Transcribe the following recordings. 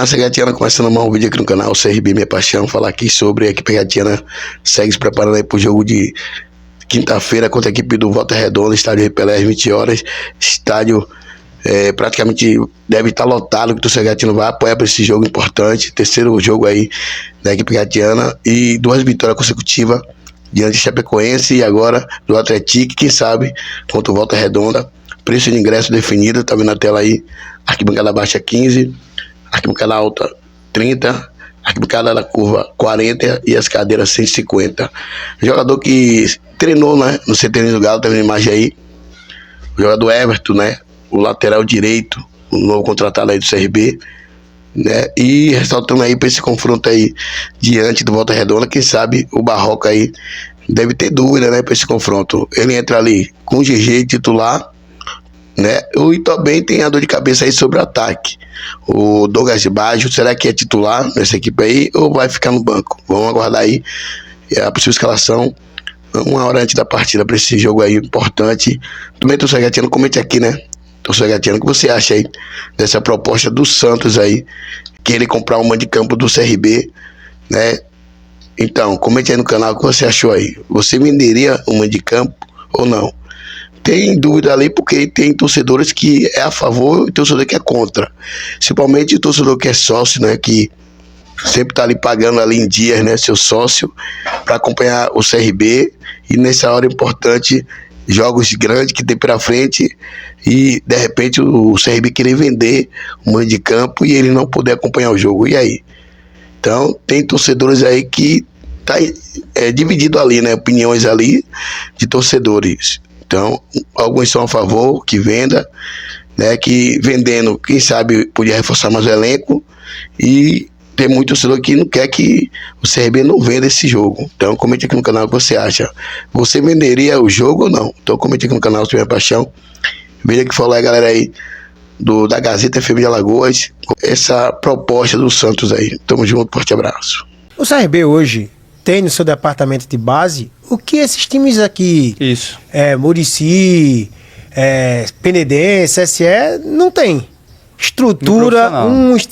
massa, Gatiana, começando mais um vídeo aqui no canal CRB Minha Paixão, falar aqui sobre a equipe Gatiana, segue se preparando aí pro jogo de quinta-feira contra a equipe do Volta Redonda, estádio Pelé às 20 horas, estádio praticamente deve estar lotado, que o torcedor Gatiano vai apoiar para esse jogo importante, terceiro jogo aí da equipe Gatiana e 2 vitórias consecutivas diante de Chapecoense e agora do Atlético, quem sabe, contra o Volta Redonda. Preço de ingresso definido, tá vendo na tela aí, arquibancada baixa 15, arquibancada alta 30, arquibancada da curva 40 e as cadeiras 150. Jogador que treinou, né, no CT do Galo, tá vendo a imagem aí, o jogador Everton, né, o lateral direito, o novo contratado aí do CRB, né, e ressaltando aí para esse confronto aí diante do Volta Redonda, quem sabe o Barroca aí deve ter dúvida, né, para esse confronto. Ele entra ali com o GG titular, né, e também tem a dor de cabeça aí sobre o ataque. O Douglas Baggio, será que é titular nessa equipe aí ou vai ficar no banco? Vamos aguardar aí a possível escalação uma hora antes da partida para esse jogo aí importante. Também, torcedor Gatiano, comente aqui, né, torcedor Gatiano, o que você acha aí dessa proposta do Santos aí, que ele comprar uma de campo do CRB, né? Então, comente aí no canal o que você achou aí. Você venderia uma de campo ou não? Tem dúvida ali porque tem torcedores que é a favor e torcedor que é contra. Principalmente o torcedor que é sócio, né? Que sempre tá ali pagando ali em dias, né? Seu sócio para acompanhar o CRB e nessa hora importante, jogos grandes que tem pela frente e de repente o CRB querer vender um mando de campo e ele não poder acompanhar o jogo. E aí? Então, tem torcedores aí que tá dividido ali, né? Opiniões ali de torcedores. Então, alguns são a favor que venda, né? Que vendendo, quem sabe, podia reforçar mais o elenco. E tem muito torcedor que não quer que o CRB não venda esse jogo. Então, comente aqui no canal o que você acha. Você venderia o jogo ou não? Então, comente aqui no canal Minha Paixão. Veja que falou aí, galera aí, da Gazeta FM de Alagoas, essa proposta do Santos aí. Tamo junto, forte abraço. O CRB hoje tem no seu departamento de base o que esses times aqui, Muricy, Penedense, SE, não tem. Estrutura,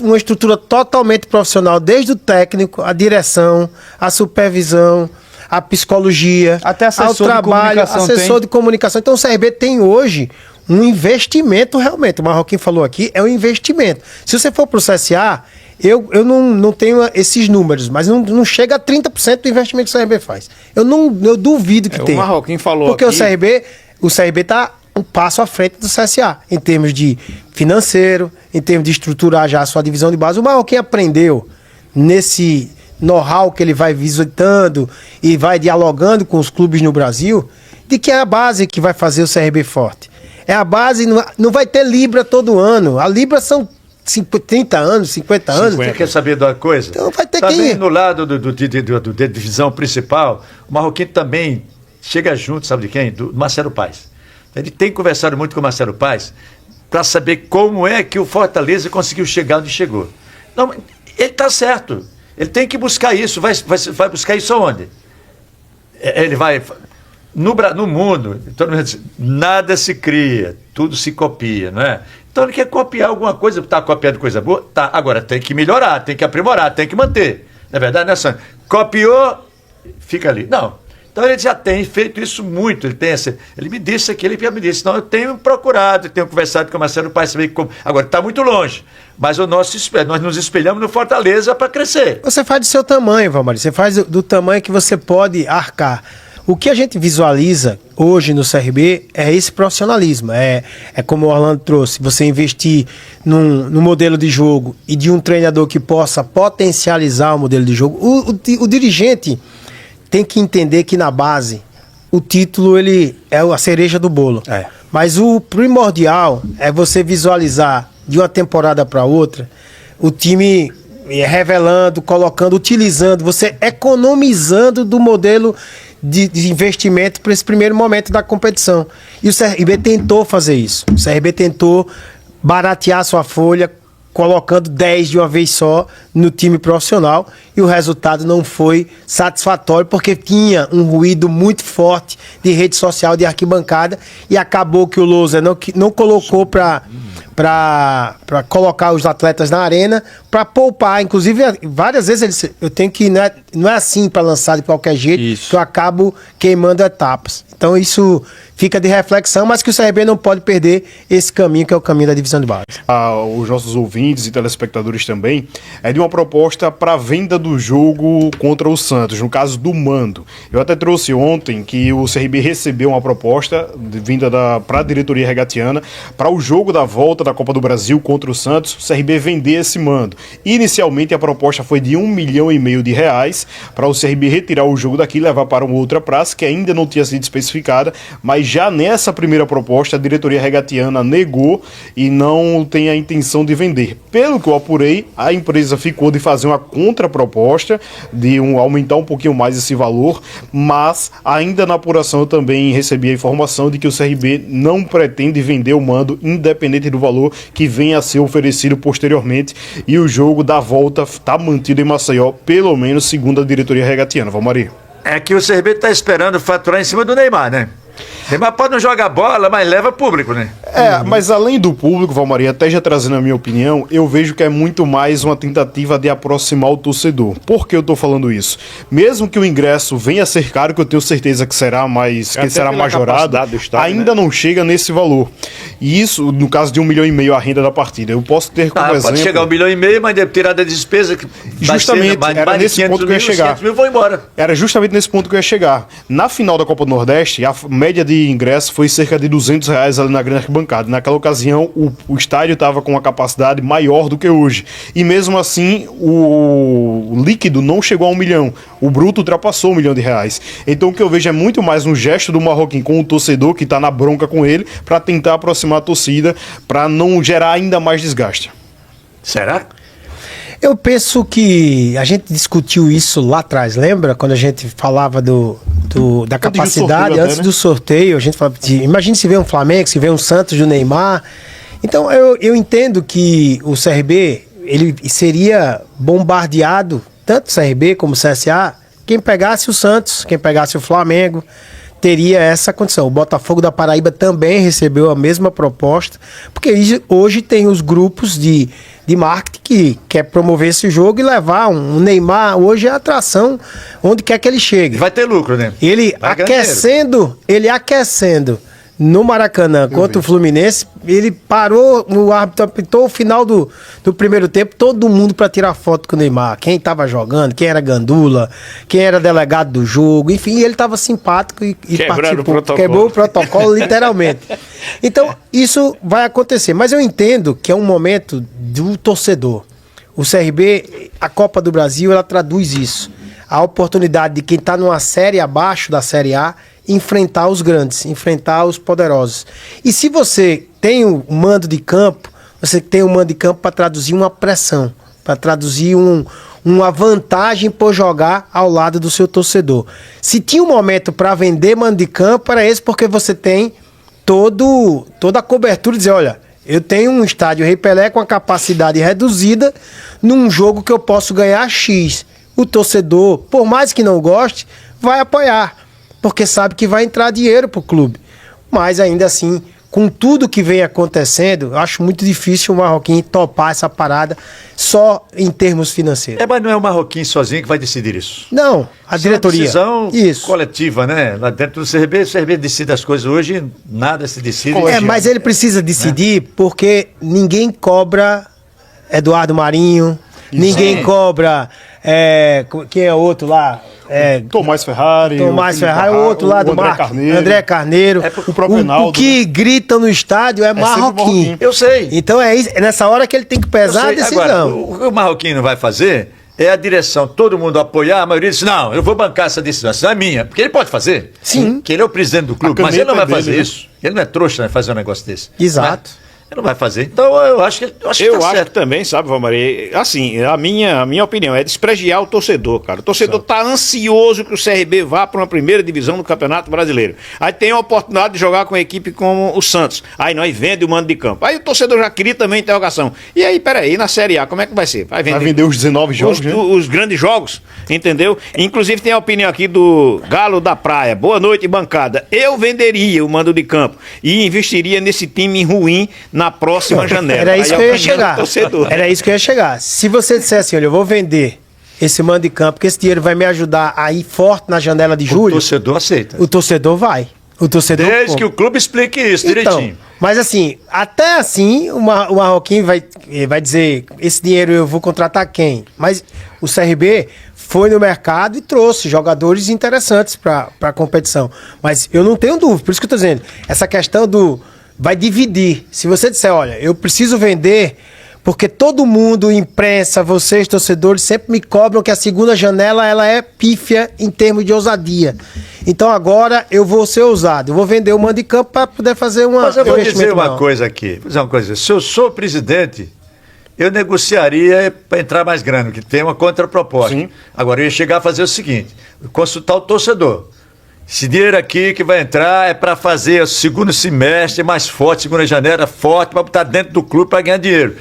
uma estrutura totalmente profissional, desde o técnico, a direção, a supervisão, a psicologia, até ao trabalho, assessor de comunicação. Então o CRB tem hoje um investimento realmente. O Marroquinho falou aqui, é um investimento. Se você for para o CSA, eu não tenho esses números, mas não chega a 30% do investimento que o CRB faz. Eu duvido que tenha. O Marroquinho falou porque aqui... o CRB está um passo à frente do CSA, em termos de financeiro, em termos de estruturar já a sua divisão de base. O Marroquinho aprendeu nesse know-how que ele vai visitando e vai dialogando com os clubes no Brasil, de que é a base que vai fazer o CRB forte. É a base, não vai ter Libra todo ano. A Libra são 30 anos, 50 anos. Você quer saber de uma coisa? Então vai ter também no lado da divisão principal, o Marroquinho também chega junto, sabe de quem? Do Marcelo Paes. Ele tem conversado muito com o Marcelo Paes para saber como é que o Fortaleza conseguiu chegar onde chegou. Não, ele está certo. Ele tem que buscar isso. Vai buscar isso aonde? Ele vai... No mundo, então, nada se cria, tudo se copia, não é? Então ele quer copiar alguma coisa, está copiando coisa boa? Tá, agora tem que melhorar, tem que aprimorar, tem que manter. Na verdade, não é só copiou, fica ali. Não. Então ele já tem feito isso muito. Ele me disse aqui, ele já me disse. Então eu tenho procurado, tenho conversado com o Marcelo Paes, saber como. Agora está muito longe, mas nós nos espelhamos no Fortaleza para crescer. Você faz do seu tamanho, Valmari, você faz do tamanho que você pode arcar. O que a gente visualiza hoje no CRB é esse profissionalismo. É como o Orlando trouxe, você investir no modelo de jogo e de um treinador que possa potencializar o modelo de jogo. O dirigente tem que entender que na base o título ele é a cereja do bolo. Mas o primordial é você visualizar de uma temporada para outra o time revelando, colocando, utilizando, você economizando do modelo de investimento para esse primeiro momento da competição. E o CRB tentou fazer isso. O CRB tentou baratear sua folha, colocando 10 de uma vez só no time profissional, e o resultado não foi satisfatório, porque tinha um ruído muito forte de rede social, de arquibancada, e acabou que o Lousa não colocou para para colocar os atletas na arena, para poupar. Inclusive, várias vezes eu tenho que... Não é assim para lançar de qualquer jeito, que eu acabo queimando etapas. Então isso fica de reflexão, mas que o CRB não pode perder esse caminho, que é o caminho da divisão de base. Os nossos ouvintes e telespectadores também, é de uma proposta para venda do jogo contra o Santos, no caso do mando. Eu até trouxe ontem que o CRB recebeu uma proposta vinda para a diretoria regatiana para o jogo da volta da Copa do Brasil contra o Santos, o CRB vender esse mando. Inicialmente a proposta foi de R$1,5 milhão para o CRB retirar o jogo daqui e levar para uma outra praça, que ainda não tinha sido especificada, mas já nessa primeira proposta a diretoria regatiana negou e não tem a intenção de vender. Pelo que eu apurei, a empresa ficou de fazer uma contraproposta, de aumentar um pouquinho mais esse valor, mas ainda na apuração eu também recebi a informação de que o CRB não pretende vender o mando, independente do valor que venha a ser oferecido posteriormente, e o jogo da volta está mantido em Maceió, pelo menos segundo a diretoria regatiana. Valmari. É que o CRB está esperando faturar em cima do Neymar, né? Neymar pode não jogar bola, mas leva público, né? Mas além do público, Valmari, até já trazendo a minha opinião, eu vejo que é muito mais uma tentativa de aproximar o torcedor. Por que eu tô falando isso? Mesmo que o ingresso venha a ser caro, que eu tenho certeza que será, mas que será majorado, estádio, ainda não chega nesse valor. E isso, no caso de R$1,5 milhão a renda da partida. Eu posso ter como exemplo... Pode chegar R$1,5 milhão, mas deve tirar da despesa que justamente, vai ser, era nesse ponto que eu ia chegar. 500 mil vão embora. Era justamente nesse ponto que eu ia chegar. Na final da Copa do Nordeste, a média de ingresso foi cerca de R$200 ali na grande arquibancada. Naquela ocasião, o estádio estava com uma capacidade maior do que hoje. E mesmo assim, o líquido não chegou a R$1 milhão. O bruto ultrapassou R$1 milhão. Então o que eu vejo é muito mais um gesto do Marroquim com o torcedor que está na bronca com ele, para tentar aproximar a torcida, para não gerar ainda mais desgaste. Será? Eu penso que a gente discutiu isso lá atrás, lembra? Quando a gente falava da capacidade, antes do sorteio, a gente falava imagine se vê um Flamengo, se vê um Santos do Neymar. Então eu entendo que o CRB, ele seria bombardeado, tanto o CRB como o CSA, quem pegasse o Santos, quem pegasse o Flamengo, teria essa condição. O Botafogo da Paraíba também recebeu a mesma proposta, porque hoje tem os grupos de marketing que quer promover esse jogo e levar um Neymar. Hoje é atração onde quer que ele chegue. Vai ter lucro, né? Ele aquecendo no Maracanã contra o Fluminense, ele parou, o árbitro apitou o final do primeiro tempo, todo mundo para tirar foto com o Neymar. Quem estava jogando, quem era gandula, quem era delegado do jogo, enfim, ele estava simpático e participou. Quebrou o protocolo, literalmente. Então, isso vai acontecer. Mas eu entendo que é um momento do torcedor. O CRB, a Copa do Brasil, ela traduz isso. A oportunidade de quem está numa série abaixo da Série A enfrentar os grandes, enfrentar os poderosos. E se você tem um mando de campo, você tem um mando de campo para traduzir uma pressão, para traduzir uma vantagem por jogar ao lado do seu torcedor. Se tinha um momento para vender mando de campo, era esse, porque você tem toda a cobertura de dizer, olha, eu tenho um estádio Rei Pelé com a capacidade reduzida num jogo que eu posso ganhar X. O torcedor, por mais que não goste, vai apoiar, porque sabe que vai entrar dinheiro pro clube. Mas ainda assim, com tudo que vem acontecendo, eu acho muito difícil o Marroquim topar essa parada só em termos financeiros. Mas não é o Marroquim sozinho que vai decidir isso. Não, a diretoria. É uma decisão coletiva, né? Lá dentro do CRB, o CRB decide as coisas hoje, nada se decide. Mas ele precisa decidir, porque ninguém cobra Eduardo Marinho, ninguém cobra... quem é outro lá? Tomás Ferrari, o outro lá do André Carneiro. O próprio Reinaldo. O que grita no estádio é Marroquim. Eu sei. Então é nessa hora que ele tem que pesar a decisão. Agora, o que o Marroquim não vai fazer é a direção, todo mundo apoiar, a maioria diz, não, eu vou bancar essa decisão, essa é minha. Porque ele pode fazer. Sim. Porque ele é o presidente do clube, mas ele não vai fazer isso. Ele não é trouxa, né, fazer um negócio desse. Exato. Ele não vai fazer. Então eu acho que tá certo. Que também, sabe, Valmari, assim, a minha opinião é desprestigiar o torcedor, cara. O torcedor tá ansioso que o CRB vá para uma primeira divisão do Campeonato Brasileiro. Aí tem a oportunidade de jogar com uma equipe como o Santos. Aí nós vende o mando de campo. Aí o torcedor já cria também interrogação. E aí, peraí, na Série A, como é que vai ser? Vai vender os 19 jogos, os grandes jogos, entendeu? Inclusive tem a opinião aqui do Galo da Praia. Boa noite, bancada. Eu venderia o mando de campo e investiria nesse time ruim na próxima janela. Era isso Aí que eu a ia opinião do chegar. torcedor. Era isso que eu ia chegar. Se você dissesse assim, olha, eu vou vender esse mando de campo, porque esse dinheiro vai me ajudar a ir forte na janela de O julho, torcedor aceita. o torcedor vai. O torcedor Desde compra. que o clube explique isso Então, direitinho. mas assim, até assim, o Marroquim vai dizer, esse dinheiro eu vou contratar quem? Mas o CRB foi no mercado e trouxe jogadores interessantes para a competição. Mas eu não tenho dúvida, por isso que eu estou dizendo, essa questão vai dividir. Se você disser, olha, eu preciso vender, porque todo mundo, imprensa, vocês, torcedores, sempre me cobram que a segunda janela ela é pífia em termos de ousadia. Então agora eu vou ser ousado. Eu vou vender o mando de campo para poder fazer uma. Mas eu vou dizer investimento uma maior. coisa aqui. Vou dizer uma coisa. Se eu sou presidente, eu negociaria para entrar mais grana, que tem uma contraproposta. Sim. Agora, eu ia chegar a fazer o seguinte: consultar o torcedor. Esse dinheiro aqui que vai entrar é para fazer o segundo semestre mais forte, segunda janela forte, para botar dentro do clube para ganhar dinheiro.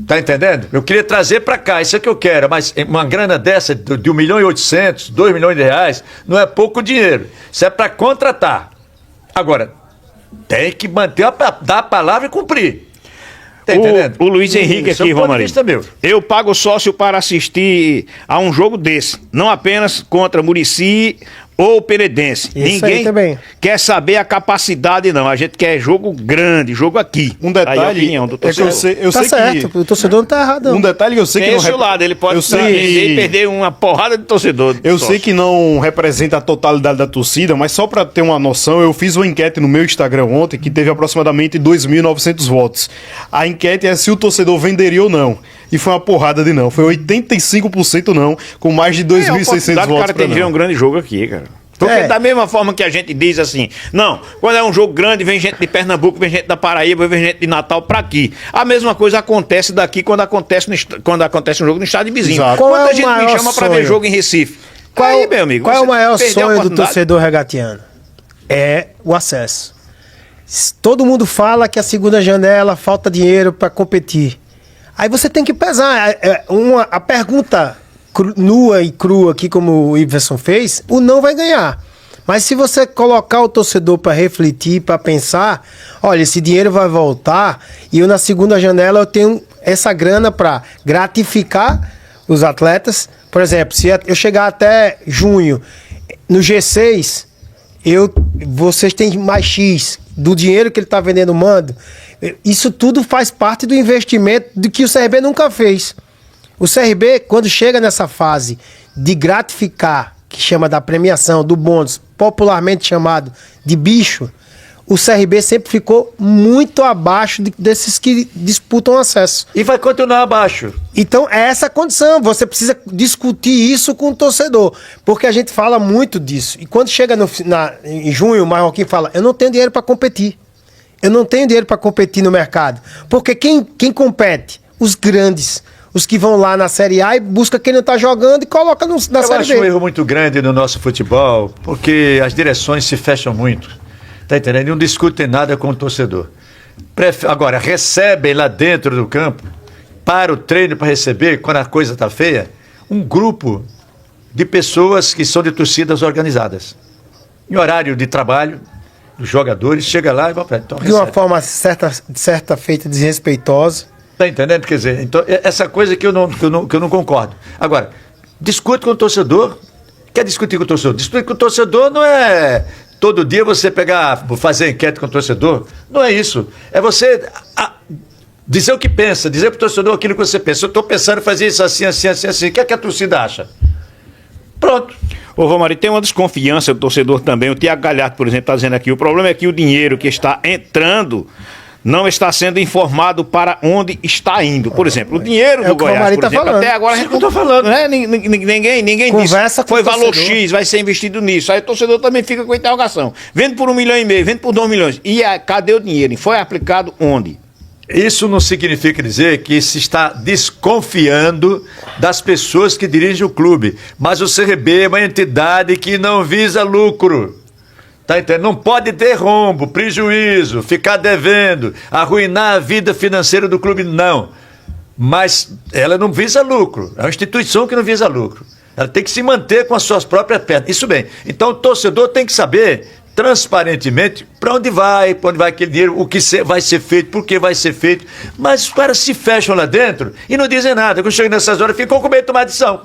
Tá entendendo? Eu queria trazer para cá, isso é que eu quero, mas uma grana dessa de 1,8 milhão, 2 milhões de reais, não é pouco dinheiro. Isso é para contratar. Agora, tem que manter, dar a palavra e cumprir. Tá entendendo? O Luiz Henrique Isso é aqui, um ponto de Romarinho. vista meu. Eu pago sócio para assistir a um jogo desse, não apenas contra Muricy ou Penedense. Isso aí Ninguém também. quer saber a capacidade, não. A gente quer jogo grande, jogo aqui. Um Aí a detalhe opinião do é que eu torcedor. sei, Tá certo, que... o torcedor não tá errado, não. Um detalhe que eu sei Tem que esse lado, ele pode eu sei vender e que... perder uma porrada de torcedor. Eu sócio. sei que não representa a totalidade da torcida, mas só pra ter uma noção, eu fiz uma enquete no meu Instagram ontem que teve aproximadamente 2.900 votos. A enquete é se o torcedor venderia ou não. E foi uma porrada de não. Foi 85% não, com mais de É a 2.600 oportunidade que o votos cara tem pra de ver um não. grande jogo aqui, cara. Porque É. da mesma forma que a gente diz assim, não, quando é um jogo grande, vem gente de Pernambuco, vem gente da Paraíba, vem gente de Natal pra aqui. A mesma coisa acontece daqui quando acontece um jogo no estádio vizinho. Exato. Qual é Quanta o gente me maior chama pra sonho? ver jogo em Recife? Qual, Aí, meu amigo, qual é o você maior perdeu a sonho do oportunidade. torcedor regatiano? É o acesso. Todo mundo fala que a segunda janela falta dinheiro para competir. Aí você tem que pesar. A pergunta nua e crua aqui, como o Iverson fez, o não vai ganhar. Mas se você colocar o torcedor para refletir, para pensar, olha, esse dinheiro vai voltar e eu na segunda janela eu tenho essa grana para gratificar os atletas. Por exemplo, se eu chegar até junho no G6, vocês têm mais X do dinheiro que ele está vendendo o mando. Isso tudo faz parte do investimento do que o CRB nunca fez. O CRB, quando chega nessa fase de gratificar, que chama da premiação, do bônus, popularmente chamado de bicho, o CRB sempre ficou muito abaixo desses que disputam acesso. E vai continuar abaixo. Então é essa a condição, você precisa discutir isso com o torcedor, porque a gente fala muito disso. E quando chega em junho, o Marroquim fala, eu não tenho dinheiro para competir. Eu não tenho dinheiro para competir no mercado. Porque quem compete? Os grandes. Os que vão lá na Série A e busca quem não está jogando e coloca na Eu Série acho um B. erro muito grande no nosso futebol, porque as direções se fecham muito. Tá entendendo? E não discutem nada com o torcedor. Agora, recebem lá dentro do campo, para o treino para receber, quando a coisa está feia, um grupo de pessoas que são de torcidas organizadas. Em horário de trabalho, os jogadores chegam lá e vão para então, De uma recebe. forma certa feita desrespeitosa. Tá entendendo? Quer dizer, então, essa coisa que eu não concordo. Agora, discute com o torcedor. Quer discutir com o torcedor? Discutir com o torcedor não é todo dia você fazer enquete com o torcedor. Não é isso. É você dizer o que pensa, dizer para o torcedor aquilo que você pensa. Eu estou pensando em fazer isso assim, assim, assim, assim. O que é que a torcida acha? Pronto. Ô, Romário, tem uma desconfiança do torcedor também. O Tiago Galhardo, por exemplo, está dizendo aqui, o problema é que o dinheiro que está entrando não está sendo informado para onde está indo. Por exemplo, o dinheiro É do o que o Goiás, Romário por tá exemplo, falando. até agora a gente Isso que eu tô falando. Né? Ninguém Conversa disse, com foi o valor torcedor. X, vai ser investido nisso. Aí o torcedor também fica com interrogação. Vende por 1,5 milhão, vende por 2 milhões. E cadê o dinheiro? Foi aplicado onde? Isso não significa dizer que se está desconfiando das pessoas que dirigem o clube. Mas o CRB é uma entidade que não visa lucro. Tá entendendo? Não pode ter rombo, prejuízo, ficar devendo, arruinar a vida financeira do clube, não. Mas ela não visa lucro. É uma instituição que não visa lucro. Ela tem que se manter com as suas próprias pernas. Isso bem. Então o torcedor tem que saber transparentemente para onde vai aquele dinheiro, o que vai ser feito, por que vai ser feito. Mas os caras se fecham lá dentro e não dizem nada. Quando chega nessas horas, ficam com medo de tomar decisão.